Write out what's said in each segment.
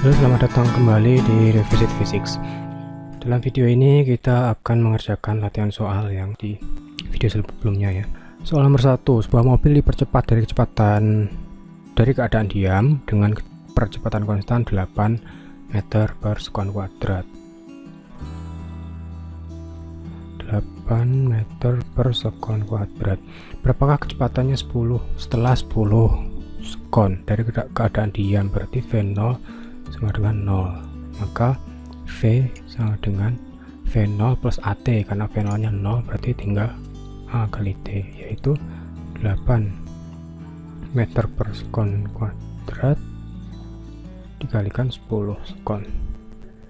Halo, selamat datang kembali di Revisit Physics. Dalam video ini kita akan mengerjakan latihan soal yang di video sebelumnya ya. Soal nomor 1, sebuah mobil dipercepat dari keadaan diam dengan percepatan konstan 8 meter per sekon kuadrat. 8 meter per sekon kuadrat. Berapakah kecepatannya setelah 10 sekon dari keadaan diam? Berarti V0 sama dengan 0, maka V sama dengan V0 plus AT, karena V0 nya 0 berarti tinggal A kali T, yaitu 8 meter per sekon kuadrat dikalikan 10 sekon,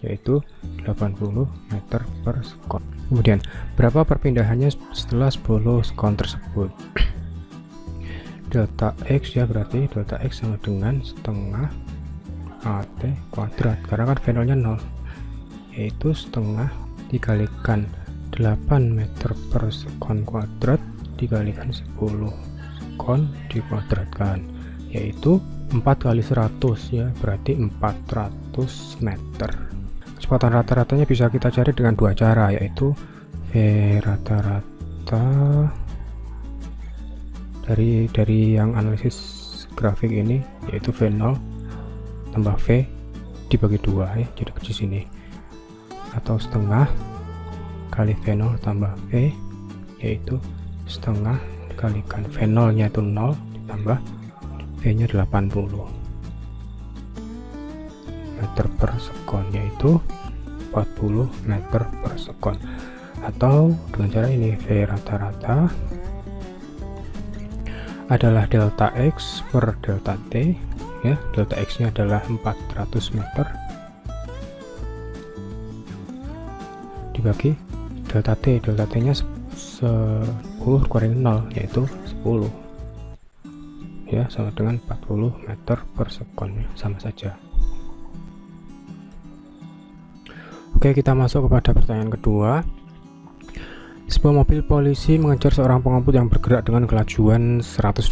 yaitu 80 meter per sekon. Kemudian berapa perpindahannya setelah 10 sekon tersebut? Delta X ya, berarti delta X sama dengan setengah AT kuadrat, karena kan V0 nya 0, yaitu setengah dikalikan 8 meter per sekon kuadrat dikalikan 10 sekon dikuadratkan, yaitu 4 kali 100 ya, berarti 400 meter. Kecepatan rata-ratanya bisa kita cari dengan dua cara, yaitu V rata-rata dari yang analisis grafik ini, yaitu V0 tambah V dibagi 2 ya, jadi ke sini, atau setengah kali V0 tambah V, yaitu setengah dikalikan V0 nya itu 0 ditambah V nya 80 meter per sekon, yaitu 40 meter per sekon. Atau dengan cara ini, V rata-rata adalah delta X per delta T ya, delta X nya adalah 400 meter dibagi delta T nya 10 kurangi 0, yaitu 10 ya, sama dengan 40 meter per sekon ya, sama saja. Oke, kita masuk kepada pertanyaan kedua. Sebuah mobil polisi mengejar seorang pengebut yang bergerak dengan kelajuan 125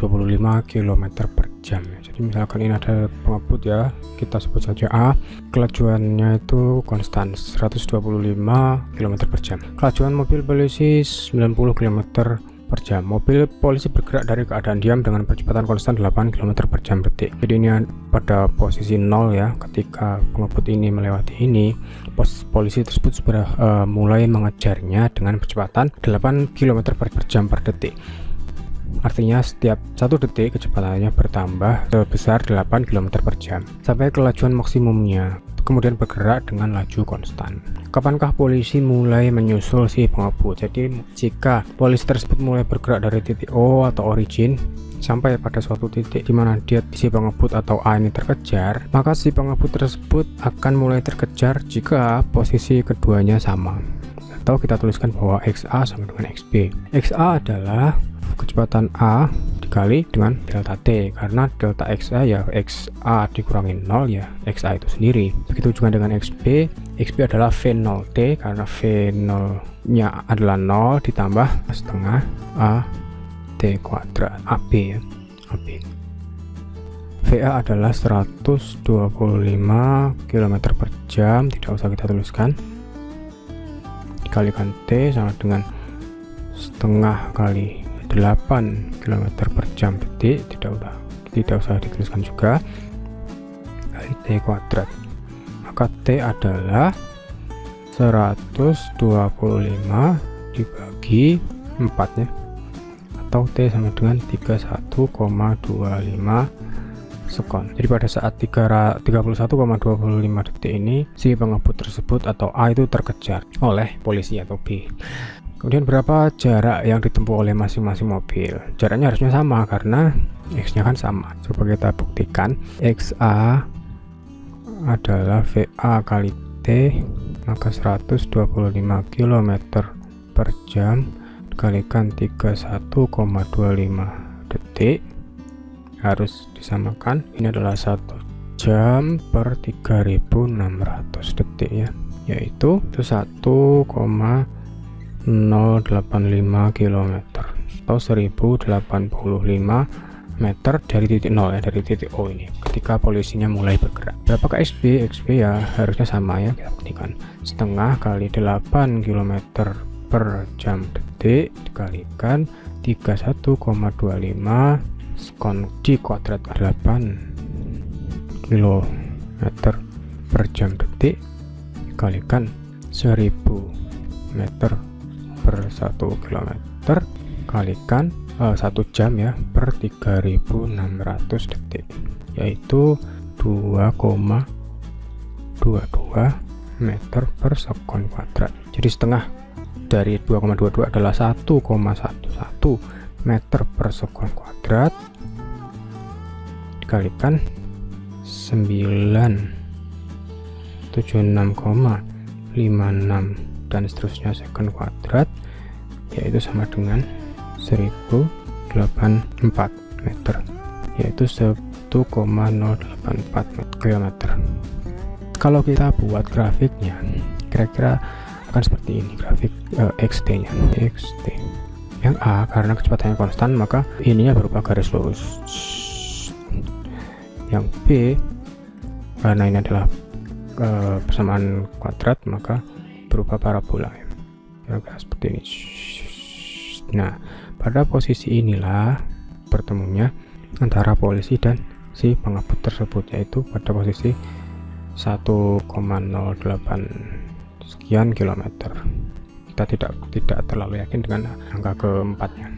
km per jam. Jadi misalkan ini ada pengebut ya, kita sebut saja A. Kelajuannya itu konstan 125 km per jam. Kelajuan mobil polisi 90 km per jam. Mobil polisi bergerak dari keadaan diam dengan percepatan konstan 8 km per jam detik. Jadi ini pada posisi 0 ya, ketika pengebut ini melewati ini, polisi tersebut sudah mulai mengejarnya dengan percepatan 8 km per jam per detik. Artinya setiap 1 detik kecepatannya bertambah sebesar 8 km per jam sampai kelajuan maksimumnya, kemudian bergerak dengan laju konstan. Kapankah polisi mulai menyusul si pengebut? Jadi jika polisi tersebut mulai bergerak dari titik O atau origin sampai pada suatu titik di mana si pengebut atau A ini terkejar, maka si pengebut tersebut akan mulai terkejar jika posisi keduanya sama. Atau kita tuliskan bahwa XA sama dengan XB. XA adalah kecepatan A dikali dengan delta T, karena delta XA ya XA dikurangi 0 ya XA itu sendiri. Begitu juga dengan XB. XB adalah V0T, karena V0 nya adalah 0 ditambah setengah A T kuadrat AB ya, AB. VA adalah 125 km per jam, tidak usah kita tuliskan, dikalikan T sama dengan setengah kali 8 km per jam detik, tidak usah dituliskan juga, kali T kuadrat. Maka T adalah 125 dibagi 4 ya, atau T sama dengan 31,25 sekon. Jadi pada saat 31,25 detik ini, si pengebut tersebut atau A itu terkejar oleh polisi atau B. Kemudian berapa jarak yang ditempuh oleh masing-masing mobil? Jaraknya harusnya sama karena X nya kan sama. Coba kita buktikan. XA adalah VA kali T, maka 125 km per jam dikalikan 31,25 detik harus disamakan. Ini adalah 1 jam per 3600 detik ya, yaitu 1,085 km atau 1085 meter dari titik 0 ya, dari titik O ini ke ketika polusinya mulai bergerak. Berapakah XB? XB ya harusnya sama ya, kita buktikan. Setengah kali 8 km per jam detik dikalikan 31,25 sekon dikuadrat 8 km per jam detik dikalikan 1000 meter per 1 km kalikan 1 jam ya per 3600 detik, yaitu 2,22 meter per sekon kuadrat. Jadi setengah dari 2,22 adalah 1,11 meter per sekon kuadrat dikalikan 976,56 dan seterusnya sekon kuadrat, yaitu sama dengan 1084 meter, yaitu 1,084 km. Kalau kita buat grafiknya kira-kira akan seperti ini grafik XT nya. XT yang A karena kecepatannya konstan maka ininya berupa garis lurus, yang B karena ini adalah persamaan kuadrat maka berupa parabola ya, seperti ini. Nah, pada posisi inilah bertemunya antara polisi dan si pengaput tersebut, yaitu pada posisi 1,08 sekian kilometer. Kita tidak terlalu yakin dengan angka keempatnya.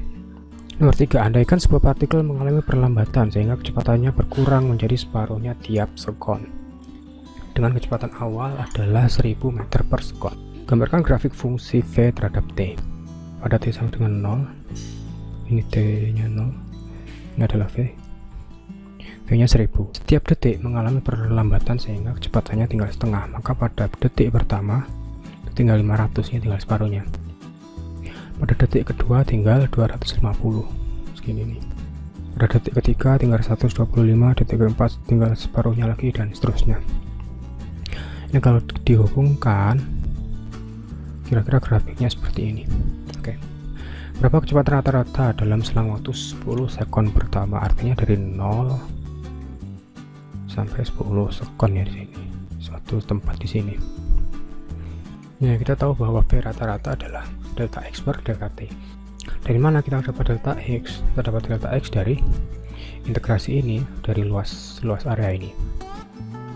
Nomor 3, andaikan sebuah partikel mengalami perlambatan sehingga kecepatannya berkurang menjadi separuhnya tiap sekon dengan kecepatan awal adalah 1000 meter per sekon. Gambarkan grafik fungsi V terhadap T. Pada T sama dengan 0, ini T nya 0, ini adalah V nya 1000. Setiap detik mengalami perlambatan sehingga kecepatannya tinggal setengah, maka pada detik pertama tinggal 500, ini tinggal separuhnya. Pada detik kedua tinggal 250 segini nih. Pada detik ketiga tinggal 125, detik keempat tinggal separuhnya lagi, dan seterusnya. Ini kalau dihubungkan kira-kira grafiknya seperti ini. Oke. Berapa kecepatan rata-rata dalam selang waktu 10 sekon pertama? Artinya dari 0 sampai 10 sekon ya di sini. Suatu tempat di sini. Ya, kita tahu bahwa V rata-rata adalah delta X per delta T. Dari mana kita dapat delta X? Kita dapat delta X dari integrasi ini, dari luas area ini.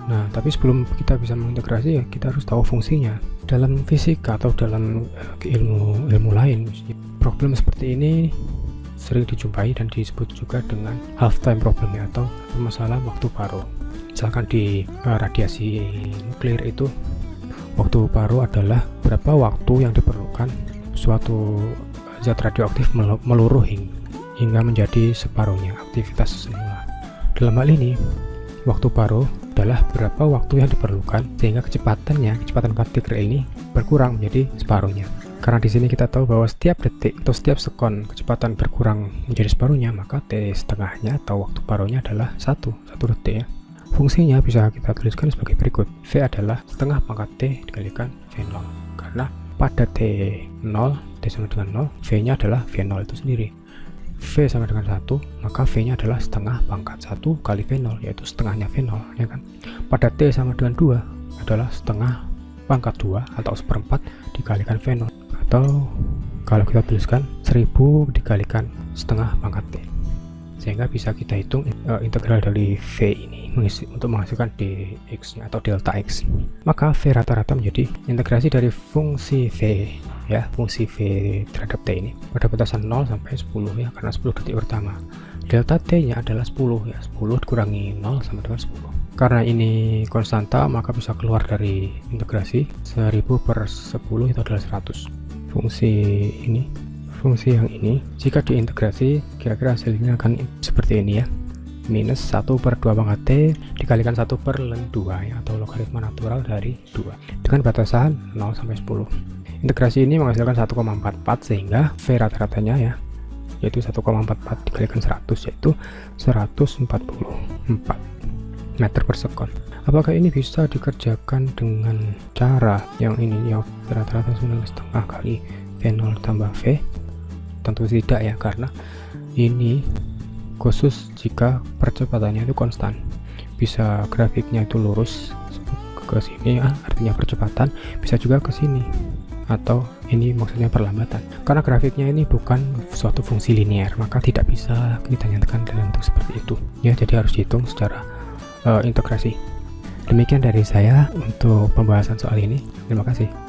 Nah, tapi sebelum kita bisa mengintegrasi ya kita harus tahu fungsinya. Dalam fisika atau dalam ilmu lain, problem seperti ini sering dijumpai dan disebut juga dengan half time problem atau masalah waktu paruh. Misalkan di radiasi nuklir itu, waktu paruh adalah berapa waktu yang diperlukan suatu zat radioaktif meluruh hingga menjadi separuhnya aktivitas semula. Dalam hal ini, waktu paruh adalah berapa waktu yang diperlukan sehingga kecepatan partikel ini berkurang menjadi separuhnya. Karena di sini kita tahu bahwa setiap detik atau setiap sekon kecepatan berkurang menjadi separuhnya, maka T setengahnya atau waktu paruhnya adalah 1 detik ya. Fungsinya bisa kita tuliskan sebagai berikut. V adalah setengah pangkat T dikalikan V0. Karena pada T0, T sama dengan 0, V-nya adalah V0 itu sendiri. V sama dengan 1, maka V-nya adalah setengah pangkat 1 kali V0, yaitu setengahnya V0, ya kan? Pada T sama dengan 2 adalah setengah pangkat 2 atau seperempat dikalikan V0. Atau kalau kita tuliskan 1000 dikalikan setengah pangkat T. Sehingga bisa kita hitung integral dari V ini untuk menghasilkan dx nya atau delta x. Maka V rata-rata menjadi integrasi dari fungsi V ya, fungsi V terhadap T ini pada batasan 0 sampai 10 ya, karena 10 detik pertama. Delta T nya adalah 10 ya, 10 dikurangi 0 sama dengan 10. Karena ini konstanta maka bisa keluar dari integrasi 1000 per 10 itu adalah 100. Fungsi yang ini jika diintegrasi kira-kira hasilnya akan seperti ini ya, minus 1 per 2 pangkat T dikalikan 1 per ln 2 ya, atau logaritma natural dari 2 dengan batasan 0 sampai 10. Integrasi ini menghasilkan 1,44 sehingga V rata-ratanya ya, yaitu 1,44 dikalikan 100 yaitu 144 meter per sekon. Apakah ini bisa dikerjakan dengan cara yang ini yang rata-rata sudah setengah kali V0 tambah V? Tentu tidak ya, karena ini khusus jika percepatannya itu konstan. bisa grafiknya itu lurus ke sini, artinya percepatan, bisa juga ke sini, atau ini maksudnya perlambatan. Karena grafiknya ini bukan suatu fungsi linear, maka tidak bisa kita nyatakan dalam bentuk seperti itu ya, jadi harus dihitung secara integrasi. Demikian dari saya untuk pembahasan soal ini. Terima kasih.